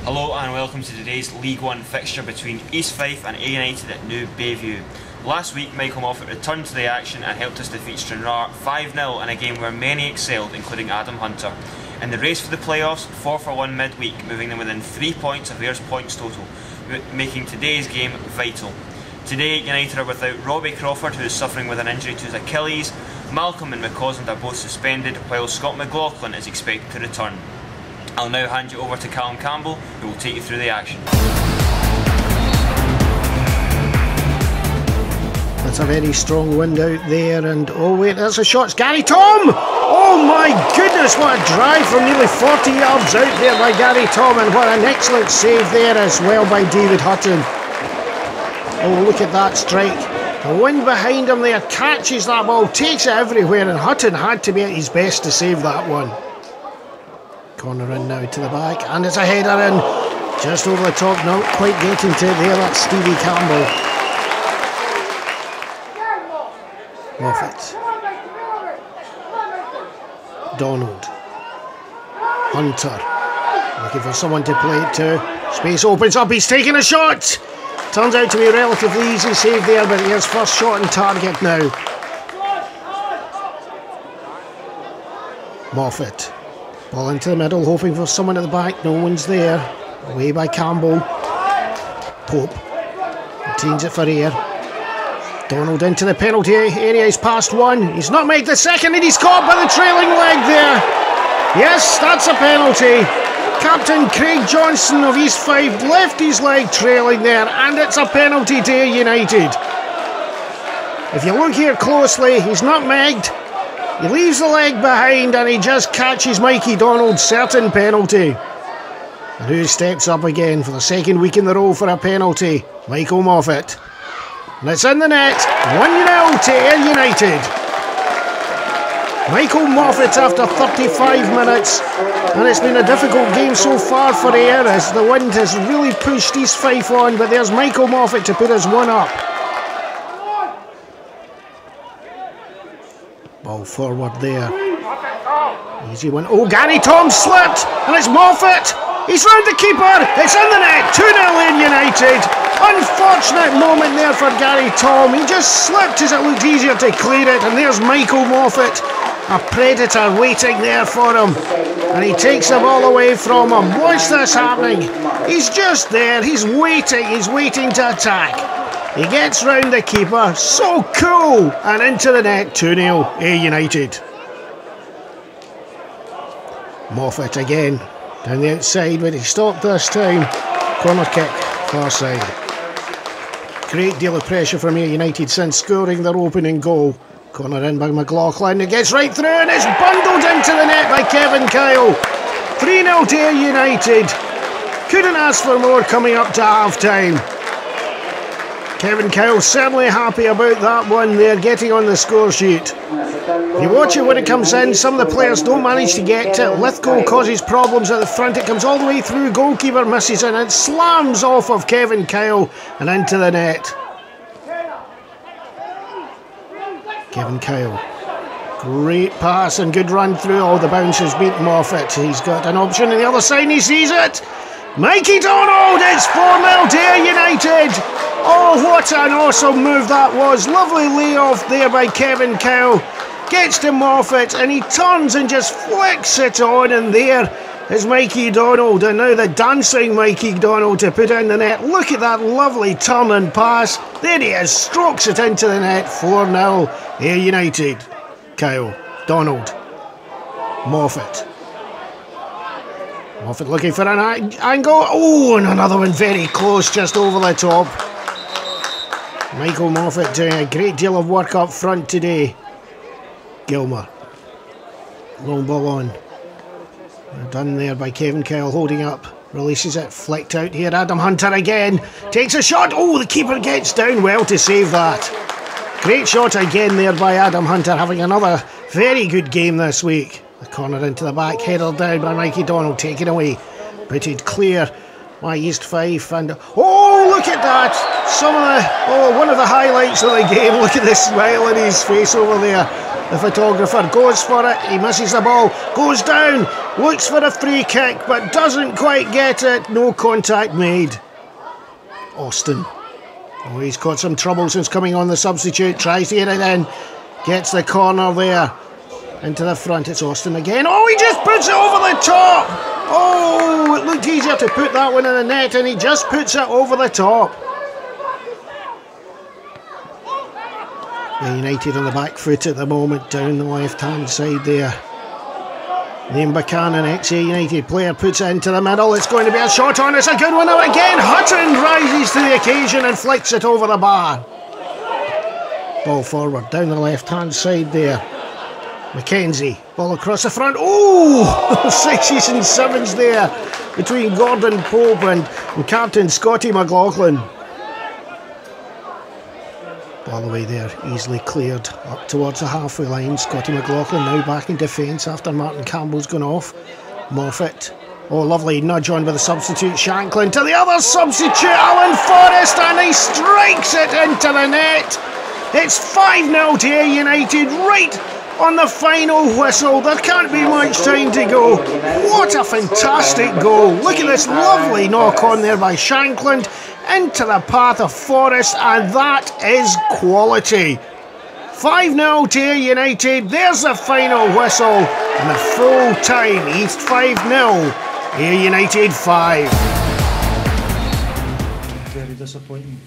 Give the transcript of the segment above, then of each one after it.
Hello and welcome to today's League One fixture between East Fife and Ayr United at New Bayview. Last week Michael Moffat returned to the action and helped us defeat Stranraer 5-0 in a game where many excelled, including Adam Hunter. In the race for the playoffs, 4-for-1 midweek, moving them within 3 points of Ayr's points total, making today's game vital. Today United are without Robbie Crawford, who is suffering with an injury to his Achilles. Malcolm and McCausland are both suspended, while Scott McLaughlin is expected to return. I'll now hand you over to Callum Campbell, who will take you through the action. That's a very strong wind out there, and oh wait, there's a shot. It's Gary Tom! Oh my goodness, what a drive from nearly 40 yards out there by Gary Tom, and what an excellent save there as well by David Hutton. Oh, look at that strike. The wind behind him there catches that ball, takes it everywhere, and Hutton had to be at his best to save that one. Corner in now to the back, and it's a header in just over the top, not quite getting to it there. That's Stevie Campbell. Moffat, Donald, Hunter, looking for someone to play it to. Space opens up, he's taking a shot. Turns out to be a relatively easy save there, but here's first shot on target now. Moffat. Ball into the middle, hoping for someone at the back. No one's there. Away by Campbell. Pope retains it for Ayr. Donald into the penalty area. He's past one. He's not made the second, and he's caught by the trailing leg there. Yes, that's a penalty. Captain Craig Johnson of East Fife left his leg trailing there, and it's a penalty to Ayr United. If you look here closely, he's nutmegged. He leaves the leg behind and he just catches Mikey Donald's certain penalty. And who steps up again for the second week in the row for a penalty? Michael Moffat. And it's in the net, 1-0 to Ayr United. Michael Moffat after 35 minutes, and it's been a difficult game so far for Ayr as the wind has really pushed East Fife on, but there's Michael Moffat to put us one up. Ball forward there. Easy one. Oh, Gary Tom slipped, and it's Moffat. He's round the keeper. It's in the net. 2-0 Ayr United. Unfortunate moment there for Gary Tom. He just slipped as it looked easier to clear it, and there's Michael Moffat, a predator waiting there for him, and he takes the ball away from him. Watch this happening. He's just there. He's waiting to attack. He gets round the keeper, so cool, and into the net, 2-0 Ayr United. Moffat again, down the outside, but he stopped this time. Corner kick, far side. Great deal of pressure from Ayr United since scoring their opening goal. Corner in by McLaughlin, it gets right through and it's bundled into the net by Kevin Kyle. 3-0 to Ayr United. Couldn't ask for more coming up to half time. Kevin Kyle certainly happy about that one there, getting on the score sheet. You watch it when it comes in, some of the players don't manage to get to it. Lithgow causes problems at the front, it comes all the way through, goalkeeper misses and it slams off of Kevin Kyle and into the net. Kevin Kyle, great pass and good run through, all the bouncers beat Moffat. He's got an option on the other side and he sees it. Mikey Donald, it's 4-0 to Ayr United. Oh, what an awesome move that was. Lovely layoff there by Kevin Kyle. Gets to Moffat and he turns and just flicks it on, and there is Mikey Donald, and now the dancing Mikey Donald to put in the net. Look at that lovely turn and pass. There he is, strokes it into the net. 4-0 Ayr United. Kyle, Donald, Moffat. Moffat looking for an angle. Oh, and another one very close, just over the top. Michael Moffat doing a great deal of work up front today. Gilmer. Long ball on. Done there by Kevin Kyle, holding up. Releases it, flicked out here. Adam Hunter again. Takes a shot. Oh, the keeper gets down well to save that. Great shot again there by Adam Hunter, having another very good game this week. The corner into the back, headed down by Mikey Donald, taken away. Booted clear by East Fife, and oh, look at that! One of the highlights of the game. Look at the smile on his face over there. The photographer goes for it, he misses the ball, goes down, looks for a free kick but doesn't quite get it, no contact made. Austin, oh, he's got some trouble since coming on the substitute, tries to get it in, gets the corner there, into the front, it's Austin again, oh, he just puts it over the top! Oh, it looked easier to put that one in the net and he just puts it over the top. United on the back foot at the moment, down the left hand side there. Liam Buchanan, ex-Ayr United player, puts it into the middle. It's going to be a shot on, it's a good one now again. Hutton rises to the occasion and flicks it over the bar. Ball forward, down the left hand side there. Mackenzie, ball across the front. Oh, sixes and sevens there between Gordon Pope and captain Scotty McLaughlin. Ball away there, easily cleared up towards the halfway line. Scotty McLaughlin now back in defence after Martin Campbell's gone off. Moffat, oh, lovely nudge on by the substitute. Shanklin to the other substitute, Alan Forrest, and he strikes it into the net. It's 5-0 to Ayr United right on the final whistle. There can't be much time to go. What a fantastic goal. Look at this lovely knock on there by Shanklin into the path of Forrest, and that is quality. 5-0 to Ayr United. There's the final whistle and the full time. East 5-0, Ayr United 5. Very disappointing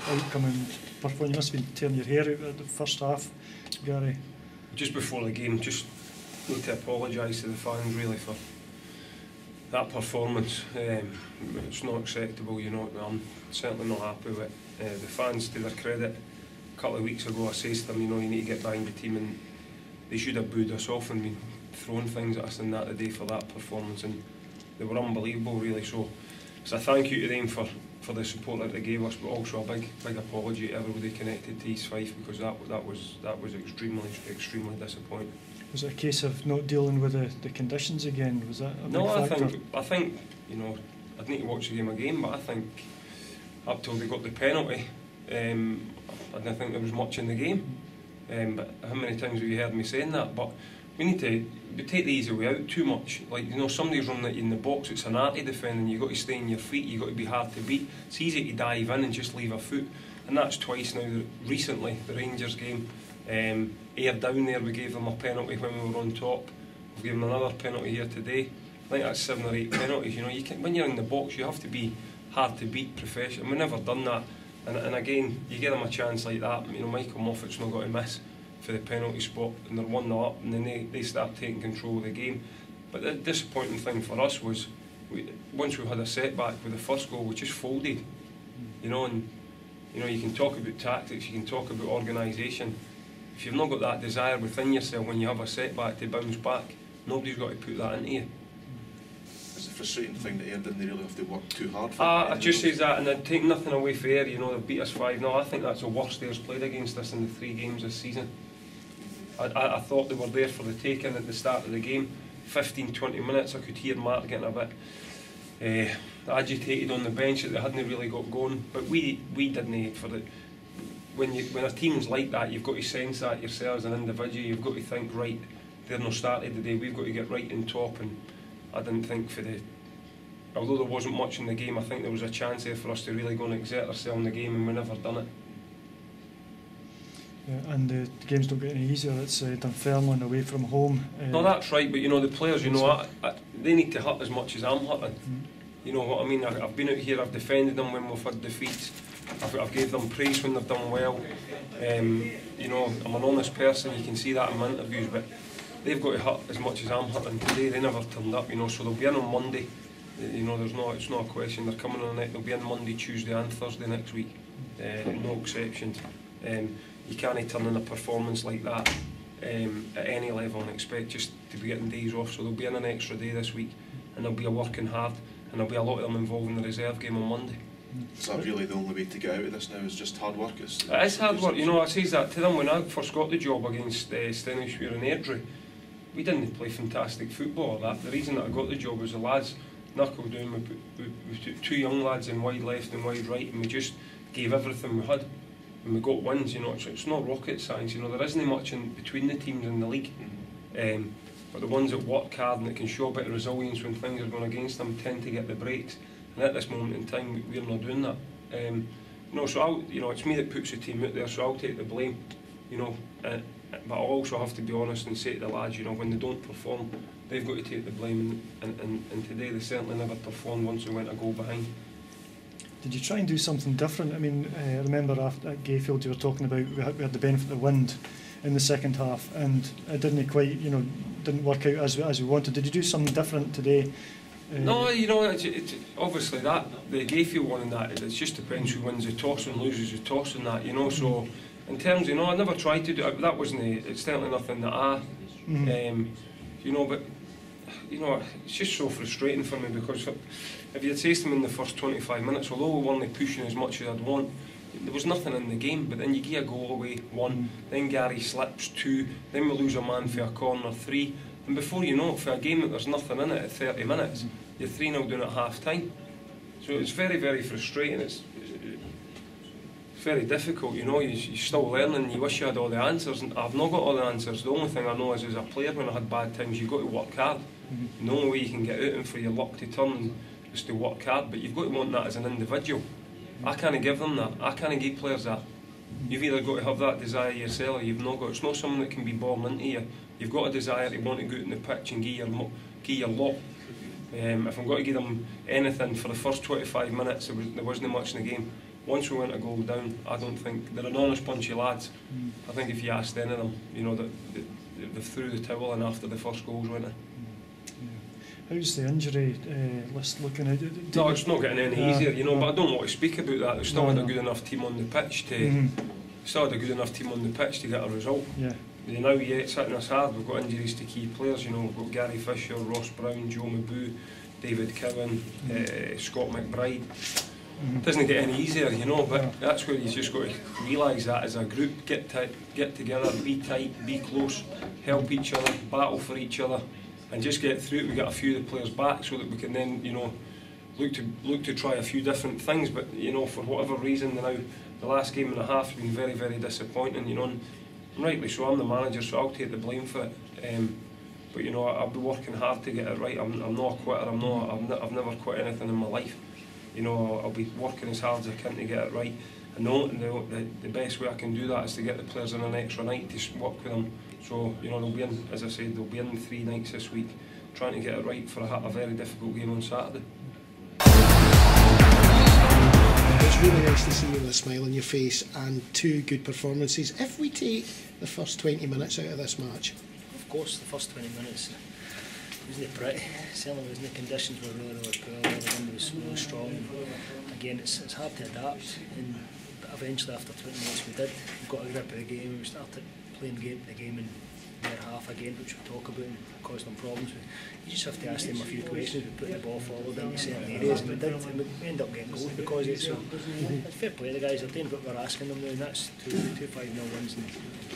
outcome and performance. You must have been tearing your hair out at the first half, Gary. Just before the game, just need to apologise to the fans really for that performance. It's not acceptable, you know. I'm certainly not happy with it. The fans, to their credit, a couple of weeks ago I said to them, you know, you need to get behind the team, and they should have booed us off and been throwing things at us in that today for that performance, and they were unbelievable really. So it's a thank you to them for the support that they gave us, but also a big apology to everybody connected to East Fife, because that was extremely disappointing. Was it a case of not dealing with the conditions again? Was that a big factor? I think you know, I'd need to watch the game again, but I think up till they got the penalty, I didn't think there was much in the game. But how many times have you heard me saying that? But we take the easy way out too much. Like, you know, somebody's running at you in the box, it's an art to defend, and you've got to stay on your feet, you've got to be hard to beat. It's easy to dive in and just leave a foot, and that's twice now. Recently, the Rangers game, Ayr down there, we gave them a penalty when we were on top. We've given them another penalty here today. I think that's 7 or 8 penalties. You know, when you're in the box, you have to be hard to beat, professional. We've never done that, and again, you give them a chance like that. You know, Michael Moffat's not got to miss for the penalty spot, and they're 1-0 up, and then they start taking control of the game. But the disappointing thing for us was, once we had a setback with the first goal, we just folded. You know, and you know, you can talk about tactics, you can talk about organisation. If you've not got that desire within yourself when you have a setback to bounce back, nobody's got to put that into you. It's a frustrating thing that Ayr didn't really have to work too hard for. I just say that, and I'd take nothing away for Ayr. You know, they've beat us 5-0. I think that's the worst Ayr's played against us in the 3 games this season. I thought they were there for the taking at the start of the game. 15-20 minutes, I could hear Mark getting a bit agitated on the bench that they hadn't really got going. But we didn't. When a team's like that, you've got to sense that yourself as an individual. You've got to think, right, they're not started today, we've got to get right in top. And I didn't think although there wasn't much in the game, I think there was a chance there for us to really go and exert ourselves in the game, and we never done it. Yeah, and the games don't get any easier. It's Dunfermline away from home. No, that's right, but you know, the players, you know, they need to hurt as much as I'm hurting. You know what I mean? I've been out here, I've defended them when we've had defeats, I've gave them praise when they've done well. You know, I'm an honest person, you can see that in my interviews, but they've got to hurt as much as I'm hurting. Today they never turned up, you know, so they'll be in on Monday. You know, it's not a question, they're coming on the night, they'll be in Monday, Tuesday and Thursday next week. No exceptions. You can't turn in a performance like that at any level and expect just to be getting days off, so they'll be in an extra day this week, and they'll be working hard, and there'll be a lot of them involved in the reserve game on Monday. Is that really the only way to get out of this now, is just hard work? It is hard work, you know. I say that to them when I first got the job against Stenishmere and Airdrie. We didn't play fantastic football or that. The reason that I got the job was the lads knuckled down. We took 2 young lads in wide left and wide right, and we just gave everything we had. when we got wins, you know, it's not rocket science, you know, there isn't much in between the teams in the league. But the ones that work hard and that can show a bit of resilience when things are going against them tend to get the breaks. And at this moment in time, we're not doing that. You know, so it's me that puts the team out there, so I'll take the blame. You know, but I'll also have to be honest and say to the lads, you know, when they don't perform, they've got to take the blame. And today they certainly never performed once they went a goal behind. Did you try and do something different? I mean, I remember after at Gayfield you were talking about we had the benefit of the wind in the second half, and it didn't quite, you know, didn't work out as we wanted. Did you do something different today? No, you know, it's obviously that the Gayfield one and that, it just depends who wins the toss and loses the toss and that, you know. So in terms, you know, I never tried to do it. That wasn't it's certainly nothing that I, you know, but you know, it's just so frustrating for me because if you had chased them in the first 25 minutes, although we weren't pushing as much as I'd want, there was nothing in the game. But then you get a goal away, 1, then Gary slips 2, then we lose a man for a corner, 3, and before you know it, for a game that there's nothing in it at 30 minutes, you're 3-0 down at half time. So it's very, very frustrating. It's very difficult, you know. You're still learning. You wish you had all the answers, and I've not got all the answers. The only thing I know is, as a player, when I had bad times, you've got to work hard. The only way you can get out and for your luck to turn is to work hard, but you've got to want that as an individual. I can't give them that. I can't give players that. You've either got to have that desire yourself or you've not got. It's not something that can be born into you. You've got a desire to want to go out in the pitch and give your lot. If I'm going to give them anything for the first 25 minutes, there wasn't much in the game. Once we went a goal down, I don't think they're an honest bunch of lads. I think if you asked any of them, you know, they threw the towel in after the first goals went in. How's the injury list looking at? No, it's not getting any easier, you know. But I don't want to speak about that. There's still had a good enough team on the pitch to get a result. Yeah. You know, it's hitting us hard. We've got injuries to key players. You know, we've got Gary Fisher, Ross Brown, Joe Mabou, David Cowan, Scott McBride. It doesn't get any easier, you know. But that's where you just got to realise that as a group, get together, be tight, be close, help each other, battle for each other. And just get through it. We get a few of the players back so that we can then, you know, look to try a few different things. But you know, for whatever reason, now the last game and a half has been very, very disappointing. You know, and rightly so. I'm the manager, so I'll take the blame for it. But you know, I'll be working hard to get it right. I'm not a quitter. I've never quit anything in my life. You know, I'll be working as hard as I can to get it right. And the best way I can do that is to get the players in an extra night to work with them. So, you know, they'll be in, as I said, they'll be in 3 nights this week, trying to get it right for a very difficult game on Saturday. It's really nice to see you with a smile on your face and 2 good performances. If we take the first 20 minutes out of this match? Of course, the first 20 minutes wasn't pretty. Certainly wasn't. The conditions were really, really poor. The wind was really strong. And again, it's hard to adapt. But eventually, after 20 minutes, we got a grip of the game. We started playing the game in their half again, which we'll talk about and caused them problems. You just have to ask them a few questions. We put the ball forward into certain areas, and we did. And we ended up getting goals because of it. So, fair play, the guys are doing what we're asking them now, and that's 2 5-0 wins in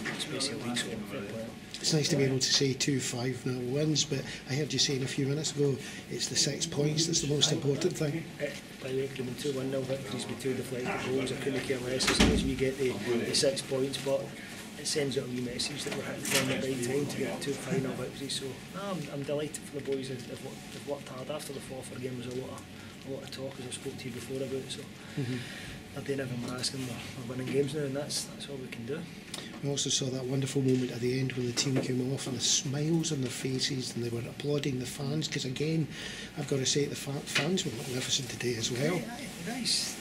the space of a week. So, fair play. It's nice to be able to say 2 5-0 wins, but I heard you saying a few minutes ago it's the 6 points that's the most important thing. By the way, it could have been 2 1-0 victories with 2 deflected goals. I couldn't care less as long as we get the 6 points, but it sends out a wee message that we're hitting from the right time to get 2 final victories. So I'm delighted for the boys. They've worked hard. After the Forfar game was a lot of talk, as I spoke to you before about. So they're doing everything we're asking. We're winning games now, and that's all we can do. We also saw that wonderful moment at the end when the team came off and the smiles on their faces and they were applauding the fans, because again, I've got to say the fans were magnificent today as well. Nice.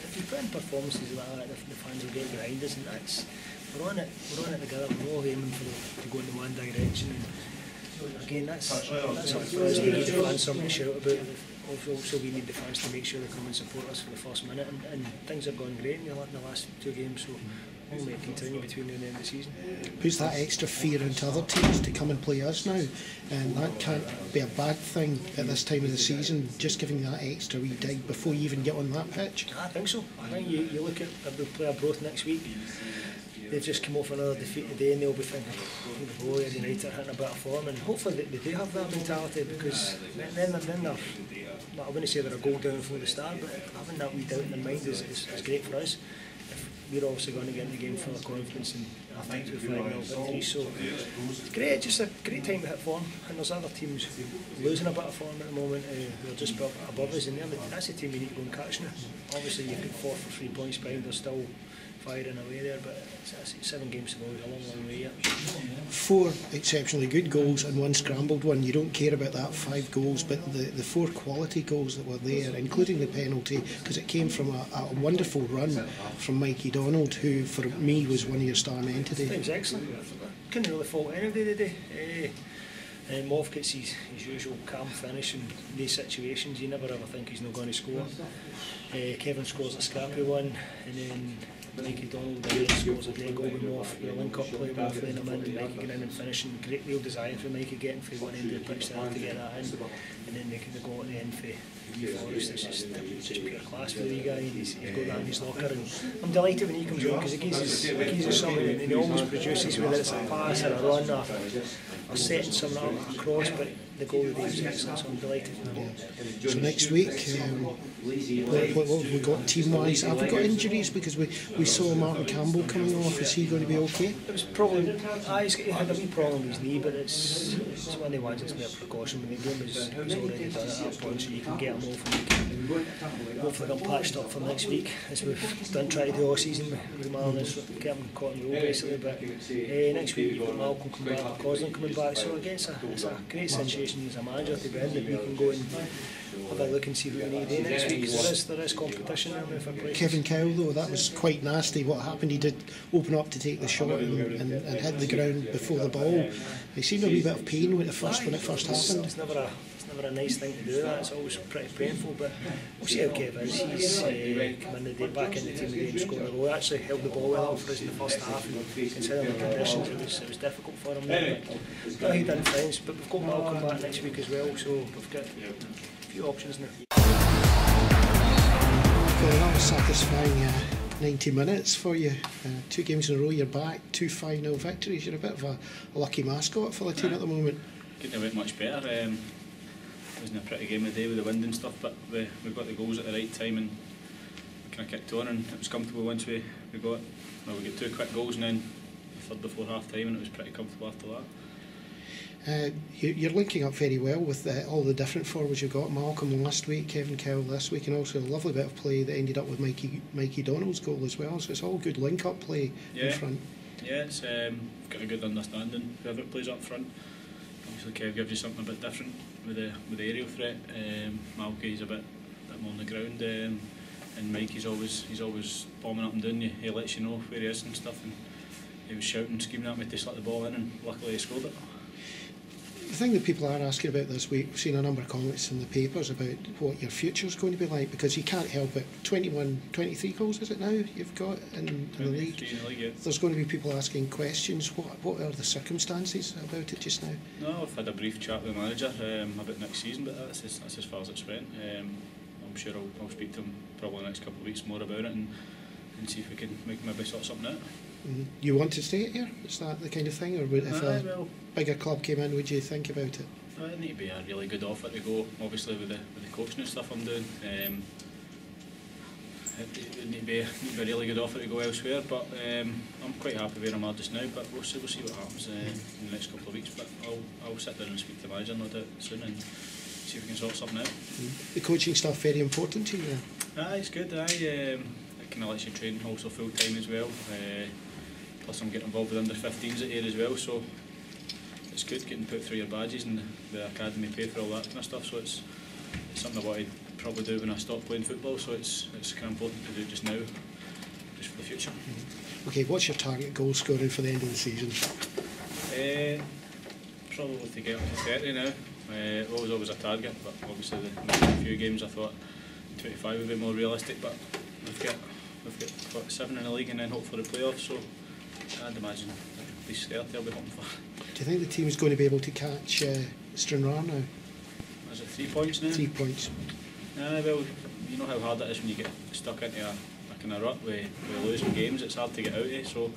If you put in performances like that, the fans will get behind us, and that's we're on it together. We're all aiming to go in one direction. And again, that's up for us. We need the fans something to shout about. Also, we need the fans to make sure they come and support us for the first minute, and things have gone great in the last 2 games. So we'll make continue between now and the end of the season. Puts that extra fear into other teams to come and play us now, and that can't be a bad thing at this time of the season, just giving that extra wee dig before you even get on that pitch. I think so. I think you look at we'll play Arbroath next week. They've just come off another defeat today, and they'll be thinking, oh, Ayr United are hitting a bit of form, and hopefully they do have that mentality, because then they're, I wouldn't say they're a goal down from the start, but having that wee doubt in their mind is great for us. we're obviously going to get in the game full of confidence, and I think we've had a victory. So great, just a great time to hit form. And there's other teams losing a bit of form at the moment who are just above us, and that's the team we need to go and catch now. Obviously, you've got 4 for 3 points behind. They're still firing away there, but it's 7 games to go. It's a long way yet. 4 exceptionally good goals and 1 scrambled one. You don't care about that 5 goals, but the 4 quality goals that were there, including the penalty, because it came from a wonderful run from Mikey Donald, who for me was one of your star men today. It was excellent. Couldn't really fault anybody today. Moff gets his usual calm finish in these situations. You never ever think he's not going to score. Kevin scores a scrappy one, and then Mikey Donald scores a great goal with Moff. The link-up play with Moff laying him in, and Mikey getting in and finishing. Great real desire for Mikey getting from one end of the pitch there to get that in, and then making the goal at the end for Forrest. It's just pure class for the guy. He's got that in his locker, and I'm delighted when he comes on because he gives us something, and he always produces, whether it's a pass or a run or setting something up across, but the goal today was excellent, so I'm delighted. Yeah. So next week, what have we got team-wise? Have we got injuries? Because we saw Martin Campbell coming off. Is he going to be okay? It was probably, he had a wee problem with his knee, but it's one of the ones that's mere precaution. When the game is already done at that point, so you can get him off and you can hopefully get him patched up for next week, as we've done try to do all season with Marlins, get him caught in the roll basically. But next week we've got Malcolm coming back, Coslin coming back, so again it's a great situation as a manager to be in, that we can go and have a look and see who we need next week, because there is competition there with our players. Kevin Cowell, though, that was quite nasty. What happened? He did open up to take the shot and hit the ground before the ball. He seemed a wee bit of pain when it first happened. It's never a nice thing to do that. It's always pretty painful, but we'll see how Kev is. He's come in the day, back in the team again, scored a goal. Actually held the ball well for us in the first half, and considering the conditions, it was difficult for him there. But he done fine. But we've got Malcolm back next week as well, so we've got a few options now. Well, that was satisfying 90 minutes for you. 2 games in a row, you're back, 2 5-0 victories. You're a bit of a lucky mascot for the team at the moment. Couldn't have went much better. It wasn't a pretty game of the day with the wind and stuff, but we got the goals at the right time and we kind of kicked on, and it was comfortable once we got. Well, we got 2 quick goals and then the third before half time, and it was pretty comfortable after that. You're linking up very well with all the different forwards you've got. Malcolm last week, Kevin Cowell this week, and also a lovely bit of play that ended up with Mikey Donald's goal as well. So it's all good link-up play in front. Yeah, it's got a good understanding. Whoever plays up front, obviously Kev gives you something a bit different with the aerial threat. Malky's a bit more on the ground, and Mikey's always bombing up and down. He lets you know where he is and stuff. And he was shouting, screaming at me to slip the ball in, and luckily he scored it. The thing that people are asking about this week, we've seen a number of comments in the papers about what your future's going to be like, because you can't help it. 23 goals is it now you've got in the league? In the league, yeah. There's going to be people asking questions. What are the circumstances about it just now? No, I've had a brief chat with the manager about next season, but that's as far as it's went. I'm sure I'll speak to him probably the next couple of weeks more about it and see if we can maybe sort something out. You want to stay here? Is that the kind of thing? Or if a bigger club came in, would you think about it? It'd need to be a really good offer to go, obviously with the coaching and stuff I'm doing. It need to be a really good offer to go elsewhere, but I'm quite happy where I'm at just now, but we'll see what happens in the next couple of weeks. But I'll sit down and speak to the manager no doubt soon and see if we can sort something out. The coaching stuff very important to you? It's good. It kind of lets you train also full time as well. Plus I'm getting involved with under 15s at Ayr as well, so it's good getting put through your badges and the academy pay for all that kind of stuff. So it's something I want to probably do when I stop playing football. So it's kind of important to do just now, just for the future. Okay, what's your target goal scoring for the end of the season? Probably to get up to 30 now. It was always a target, but obviously the few games I thought 25 would be more realistic. But we've got what, 7 in the league and then hope for the playoffs. So I'd imagine at least 30 I'll be hoping for. Do you think the team is going to be able to catch Stranraer now? Is it 3 points now? 3 points. Well, you know how hard it is when you get stuck into a kind of rut with losing games. It's hard to get out of, so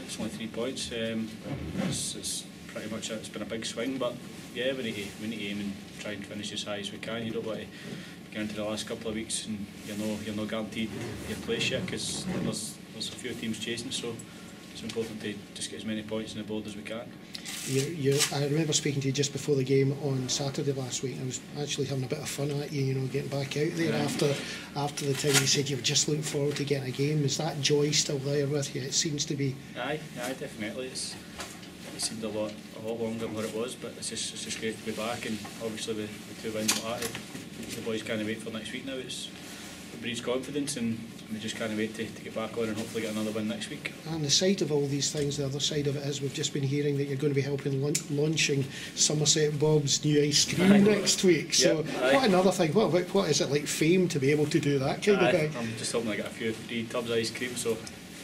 it's only 3 points. It's pretty much it's been a big swing, but yeah, we need to aim and try and finish as high as we can. You don't want to getting into the last couple of weeks, and you're not guaranteed your place yet, because there's a few teams chasing, so it's important to just get as many points on the board as we can. I remember speaking to you just before the game on Saturday last week. I was actually having a bit of fun at you, getting back out there after the time you said you were just looking forward to getting a game. Is that joy still there with you? It seems to be. Aye, definitely. It seemed a lot longer than what it was, but it's just great to be back, and obviously with 2 wins like that, the boys can't wait for next week now. It breeds confidence, and we just can't wait to get back on and hopefully get another win next week. And the side of all these things, the other side of it is we've just been hearing that you're going to be helping launching Somerset Bob's new ice cream next week. So what another thing, what is it like fame to be able to do that kind of thing? I'm just hoping I get a few free tubs of ice cream, so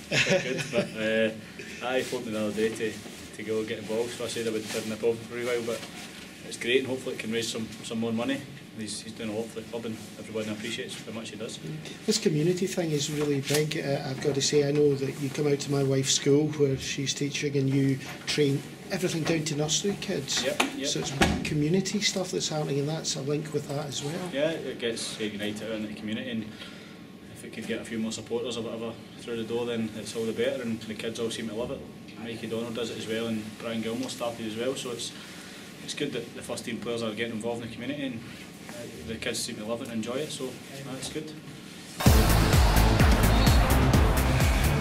it's quite good. But I phoned me the other day to go get involved, so I said I would nip off for a while, but it's great, and hopefully it can raise some more money. He's doing a lot for the club, and everybody appreciates how much he does. This community thing is really big. I've got to say, I know that you come out to my wife's school where she's teaching, and you train everything down to nursery kids. Yep. So it's community stuff that's happening, and that's a link with that as well. Yeah, it gets Ayr United out in the community, and if it could get a few more supporters or whatever through the door, then it's all the better, and the kids all seem to love it. Mikey Donald does it as well, and Brian Gilmore started as well, so it's good that the first team players are getting involved in the community, and the kids seem to love it and enjoy it, so it's good.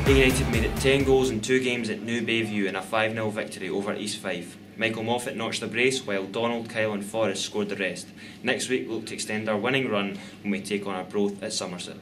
Ayr United made it 10 goals in 2 games at New Bayview in a 5-0 victory over East Fife. Michael Moffat notched the brace, while Donald, Kyle and Forrest scored the rest. Next week we'll look to extend our winning run when we take on Arbroath at Somerset.